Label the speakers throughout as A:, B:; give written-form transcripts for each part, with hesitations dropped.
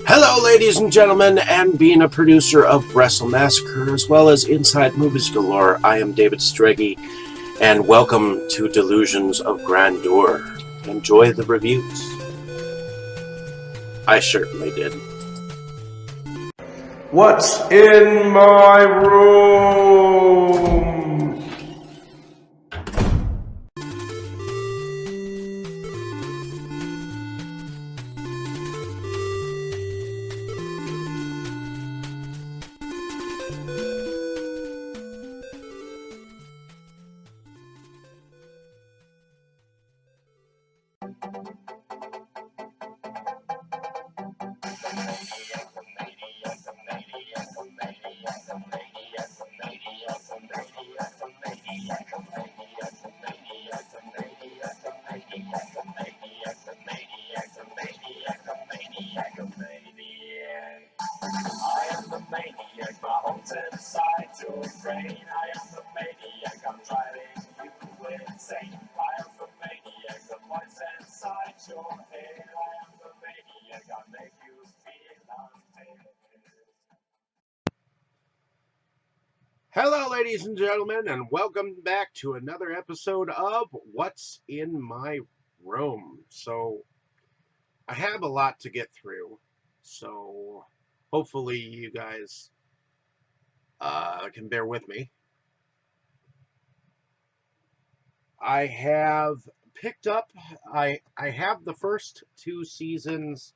A: Hello, ladies and gentlemen, and being a producer of Wrestle Massacre as well as Inside Movies Galore, I am David Strege, and welcome to Delusions of Grandeur. Enjoy the reviews. I certainly did.
B: What's in my room?
A: Hello, ladies and gentlemen, and welcome back to another episode of What's in My Room. So, I have a lot to get through, so hopefully you guys can bear with me. I have picked up, I have the first two seasons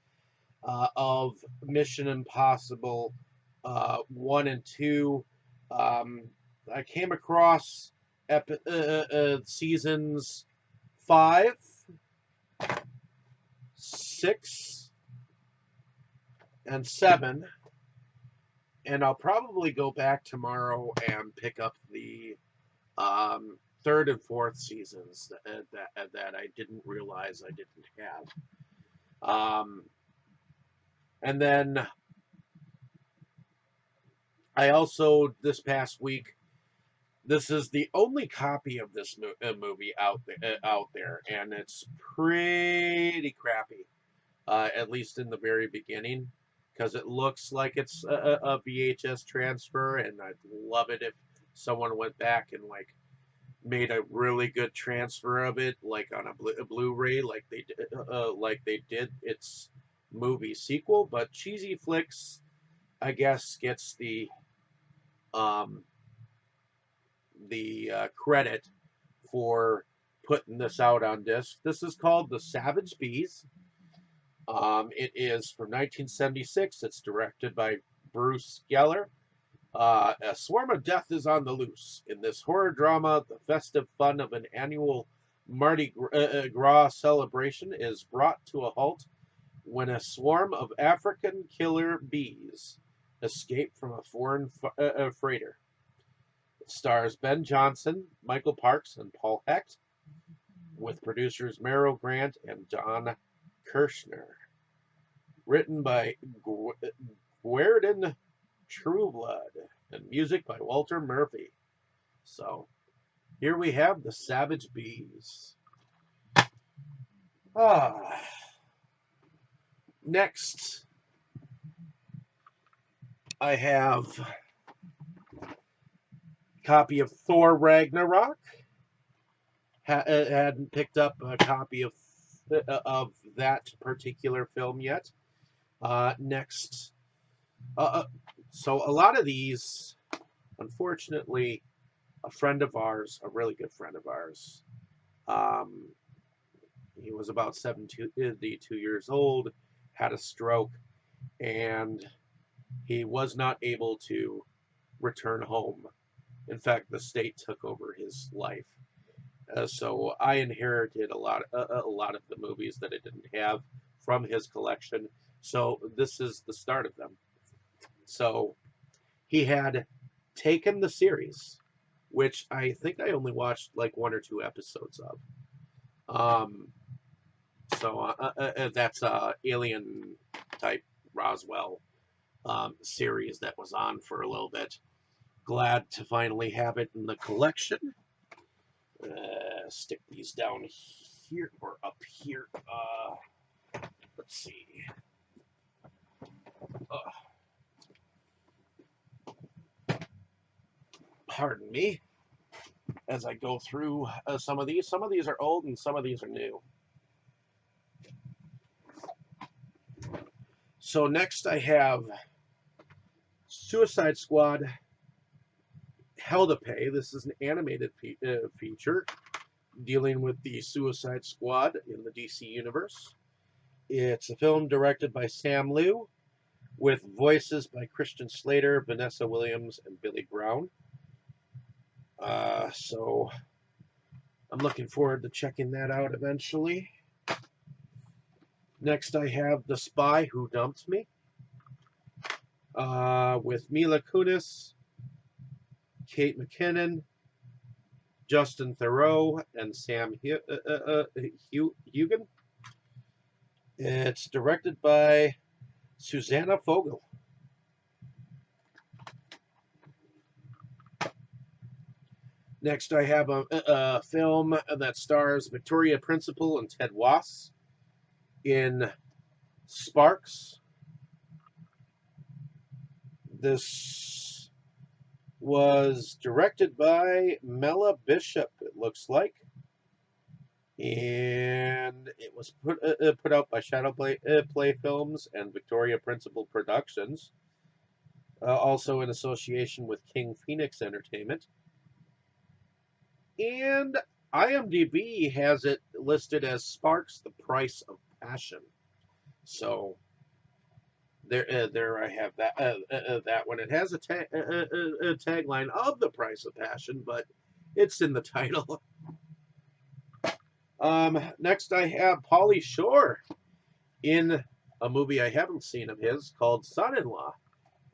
A: of Mission Impossible 1 and 2. I came across seasons 5, 6, and 7, and I'll probably go back tomorrow and pick up the third and fourth seasons that I didn't realize I didn't have. And then I also, this past week, this is the only copy of this movie out there, and it's pretty crappy, at least in the very beginning, because it looks like it's a VHS transfer, and I'd love it if someone went back and made a really good transfer of it, like on a Blu-ray, like they did its movie sequel. But Cheesy Flicks, I guess, gets the credit for putting this out on disc. This is called The Savage Bees. It is from 1976. It's directed by Bruce Geller. A swarm of death is on the loose. In this horror drama, the festive fun of an annual Mardi Gras celebration is brought to a halt when a swarm of African killer bees escape from a foreign freighter. It stars Ben Johnson, Michael Parks, and Paul Hecht, with producers Meryl Grant and Don Kirshner. Written by Guerdon Trueblood, and music by Walter Murphy. So, here we have The Savage Bees. Next, I have a copy of Thor Ragnarok. Hadn't picked up a copy of that particular film yet. Next, so a lot of these, unfortunately, a friend of ours, a really good friend of ours, he was about 72 years old, had a stroke, and he was not able to return home. In fact, the state took over his life. So I inherited a lot of the movies that I didn't have from his collection. So this is the start of them. So he had taken the series, which I think I only watched like 1 or 2 episodes of. That's Alien type Roswell series that was on for a little bit. Glad to finally have it in the collection. Stick these down here or up here. Let's see. Pardon me as I go through some of these. Some of these are old and some of these are new. So next I have Suicide Squad Hell to Pay. This is an animated feature dealing with the Suicide Squad in the DC Universe. It's a film directed by Sam Liu with voices by Christian Slater, Vanessa Williams, and Billy Brown. So I'm looking forward to checking that out eventually. Next, I have The Spy Who Dumped Me with Mila Kunis, Kate McKinnon, Justin Theroux, and Sam Heughan. It's directed by Susanna Fogel. Next, I have a film that stars Victoria Principal and Ted Wass in Sparks. This was directed by Mela Bishop, it looks like. And it was put out by Shadow Play Films and Victoria Principal Productions. Also in association with King Phoenix Entertainment. And IMDb has it listed as Sparks: The Price of Passion. So there I have that one. It has a tagline of The Price of Passion, but it's in the title. Next I have Pauly Shore in a movie I haven't seen of his called Son-in-Law.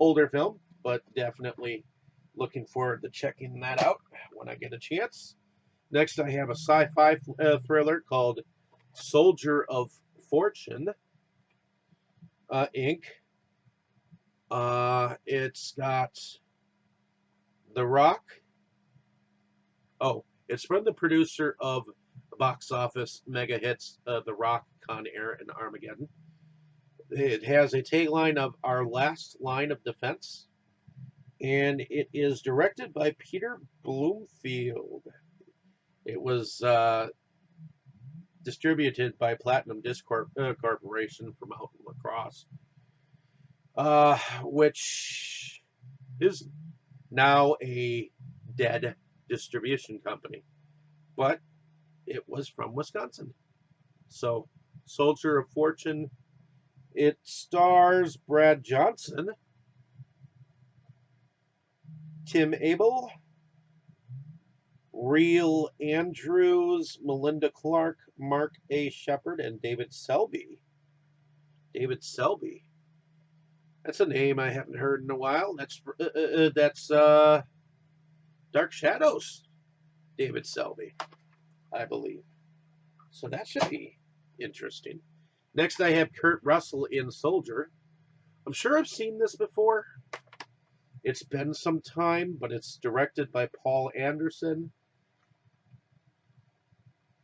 A: Older film, but definitely looking forward to checking that out when I get a chance. Next, I have a sci-fi thriller called Soldier of Fortune, Inc. It's got The Rock. Oh, it's from the producer of the box office mega hits The Rock, Con Air, and Armageddon. It has a tagline of Our Last Line of Defense. And it is directed by Peter Bloomfield. It was distributed by Platinum Disc Corporation from out in La Crosse, which is now a dead distribution company, but it was from Wisconsin. So, Soldier of Fortune, it stars Brad Johnson, Tim Abel, Real Andrews, Melinda Clark, Mark A. Shepard, and David Selby. David Selby. That's a name I haven't heard in a while. That's Dark Shadows. David Selby, I believe. So that should be interesting. Next, I have Kurt Russell in Soldier. I'm sure I've seen this before. It's been some time, but it's directed by Paul Anderson.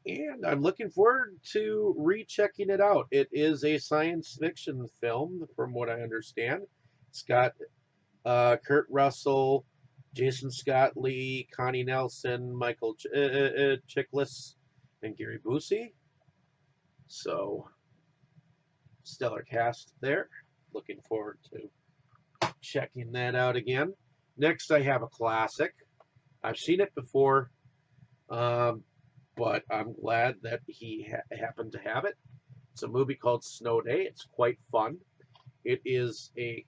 A: And I'm looking forward to rechecking it out. It is a science fiction film, from what I understand. It's got Kurt Russell, Jason Scott Lee, Connie Nelson, Michael Chiklis, and Gary Busey. So, stellar cast there. Looking forward to checking that out again. Next, I have a classic. I've seen it before, but I'm glad that he happened to have it. It's a movie called Snow Day. It's quite fun. It is a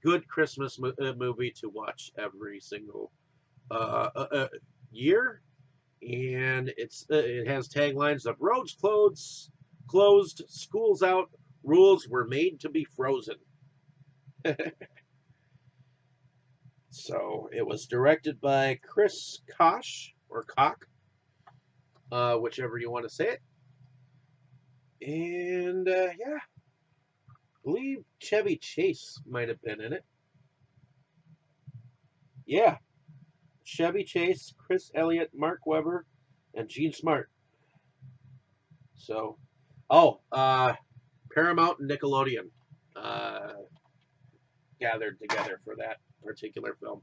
A: good Christmas movie to watch every single year, and it has taglines of roads closed, schools out, rules were made to be frozen. So it was directed by Chris Koch, or Koch, whichever you want to say it. And yeah, I believe Chevy Chase might have been in it. Yeah, Chevy Chase, Chris Elliott, Mark Webber, and Gene Smart. So, Paramount and Nickelodeon gathered together for that particular film.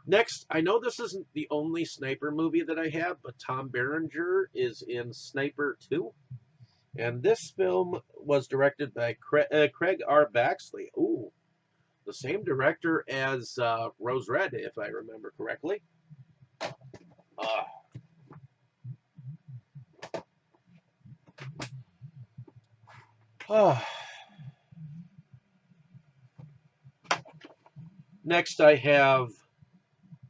A: Next, I know this isn't the only Sniper movie that I have, but Tom Berenger is in Sniper 2. And this film was directed by Craig R. Baxley. Ooh, the same director as Rose Red, if I remember correctly. Next, I have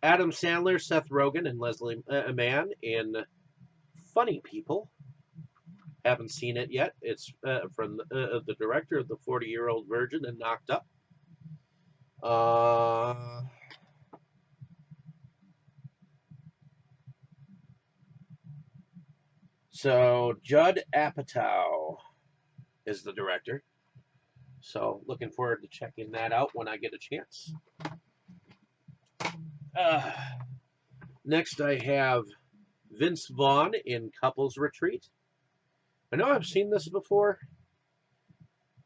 A: Adam Sandler, Seth Rogen, and Leslie Mann in Funny People. Haven't seen it yet. It's from the director of The 40-Year-Old Virgin and Knocked Up. So Judd Apatow is the director. So looking forward to checking that out when I get a chance. Next, I have Vince Vaughn in Couples Retreat. I know I've seen this before,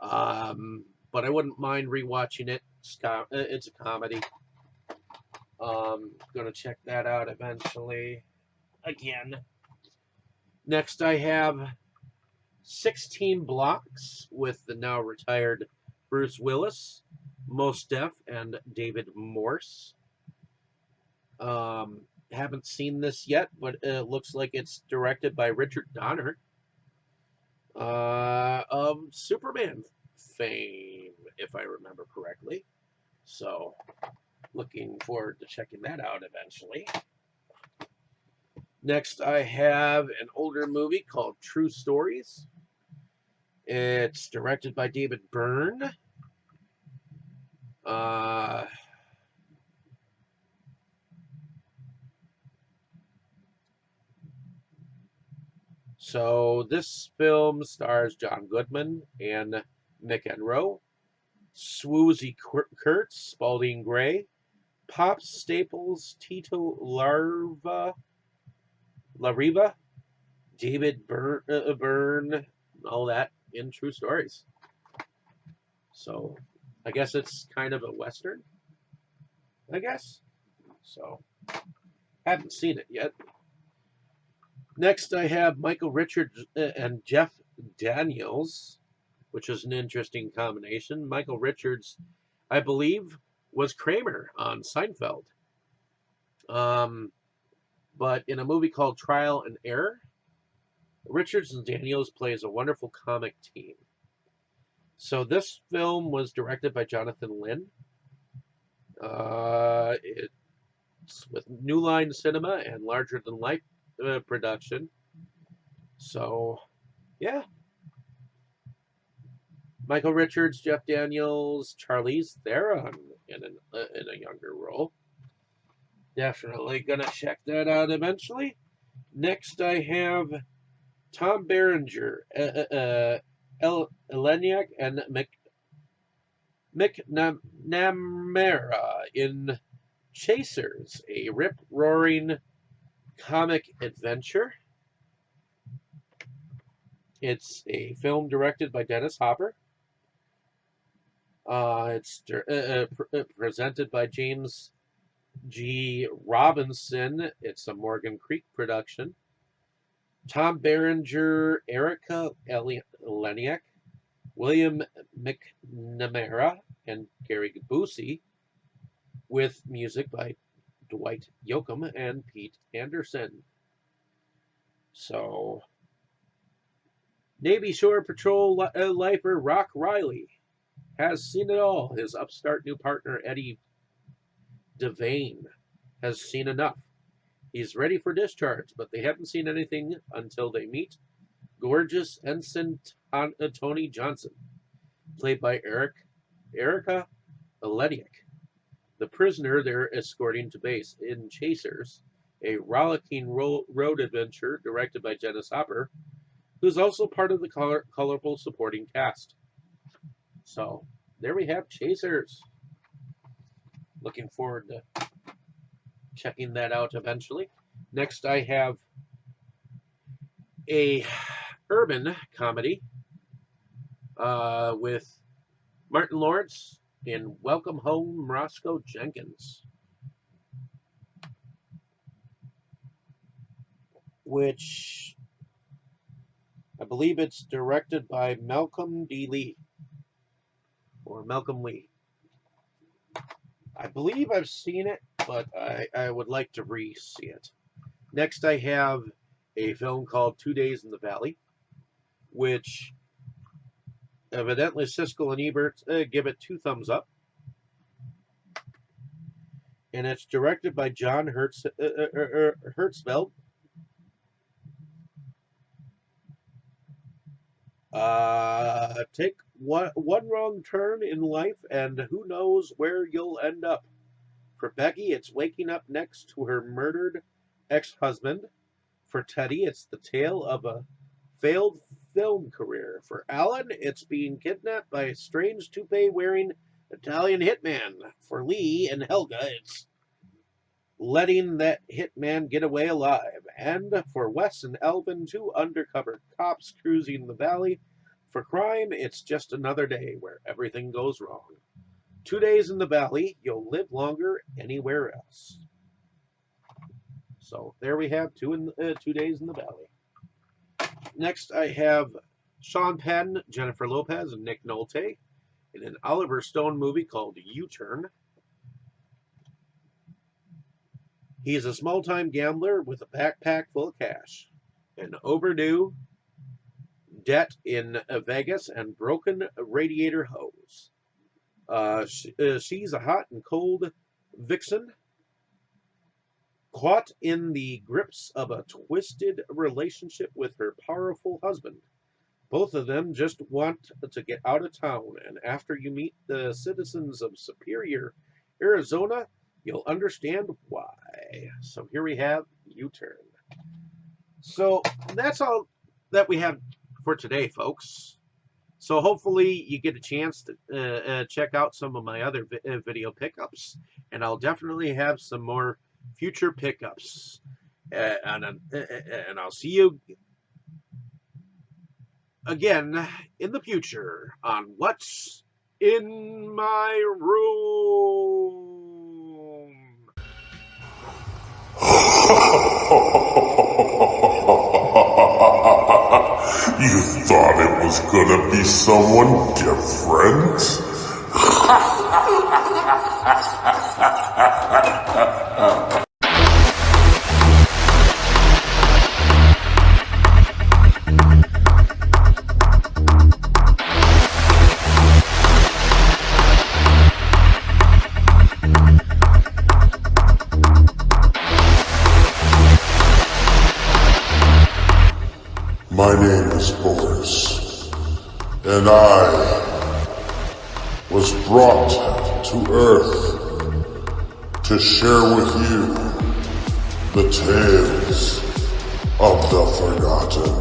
A: but I wouldn't mind rewatching it. It's a comedy. Gonna check that out eventually. Again. Next, I have 16 Blocks with the now retired Bruce Willis, Mos Def, and David Morse. Haven't seen this yet, but it looks like it's directed by Richard Donner of Superman fame, if I remember correctly. So, looking forward to checking that out eventually. Next, I have an older movie called True Stories. It's directed by David Byrne. So this film stars John Goodman and Nick Enroe, Swoozie Kurtz, Spalding Gray, Pops Staples, Tito Lariva, David Byrne, all that in True Stories. So I guess it's kind of a Western, I guess. So haven't seen it yet. Next, I have Michael Richards and Jeff Daniels, which is an interesting combination. Michael Richards, I believe, was Kramer on Seinfeld. But in a movie called Trial and Error, Richards and Daniels plays a wonderful comic team. So this film was directed by Jonathan Lynn. It's with New Line Cinema and Larger Than Life production. So, yeah. Michael Richards, Jeff Daniels, Charlize Theron in a younger role. Definitely gonna check that out eventually. Next, I have Tom Berenger, Eleniak, and McNamara in Chasers, a rip-roaring comic adventure. It's a film directed by Dennis Hopper. It's presented by James G. Robinson. It's a Morgan Creek production. Tom Berenger, Erica Eleniak, William McNamara, and Gary Busey, with music by Dwight Yoakam and Pete Anderson. So, Navy Shore Patrol lifer Rock Riley has seen it all. His upstart new partner, Eddie Devane, has seen enough. He's ready for discharge, but they haven't seen anything until they meet gorgeous Ensign Tony Johnson, played by Erica Eleniak, the prisoner they're escorting to base in Chasers, a rollicking road adventure directed by Dennis Hopper, who's also part of the colorful supporting cast. So, there we have Chasers. Looking forward to checking that out eventually. Next, I have a urban comedy with Martin Lawrence in Welcome Home, Roscoe Jenkins, which I believe it's directed by Malcolm D. Lee, or Malcolm Lee. I believe I've seen it, but I would like to re-see it. Next, I have a film called 2 Days in the Valley, which evidently Siskel and Ebert give it 2 thumbs up. And it's directed by John Hertzfeld. Take one wrong turn in life, and who knows where you'll end up. For Becky, it's waking up next to her murdered ex-husband. For Teddy, it's the tale of a failed film career. For Alan, it's being kidnapped by a strange toupee-wearing Italian hitman. For Lee and Helga, it's letting that hitman get away alive. And for Wes and Elvin, 2 undercover cops cruising the valley. For crime, it's just another day where everything goes wrong. 2 Days in the Valley, you'll live longer anywhere else. So there we have 2 Days in the Valley. Next, I have Sean Penn, Jennifer Lopez, and Nick Nolte in an Oliver Stone movie called U-Turn. He's a small-time gambler with a backpack full of cash, an overdue debt in Vegas, and broken radiator hose. She's a hot and cold vixen, caught in the grips of a twisted relationship with her powerful husband. Both of them just want to get out of town, and after you meet the citizens of Superior, Arizona, you'll understand why. So here we have U-Turn. So that's all that we have for today, folks. So hopefully you get a chance to check out some of my other video pickups, and I'll definitely have some more future pickups. And I'll see you again in the future on What's in My Room.
B: You thought it was gonna be someone different? My name is Boris, and I was brought to Earth to share with you the tales of the forgotten.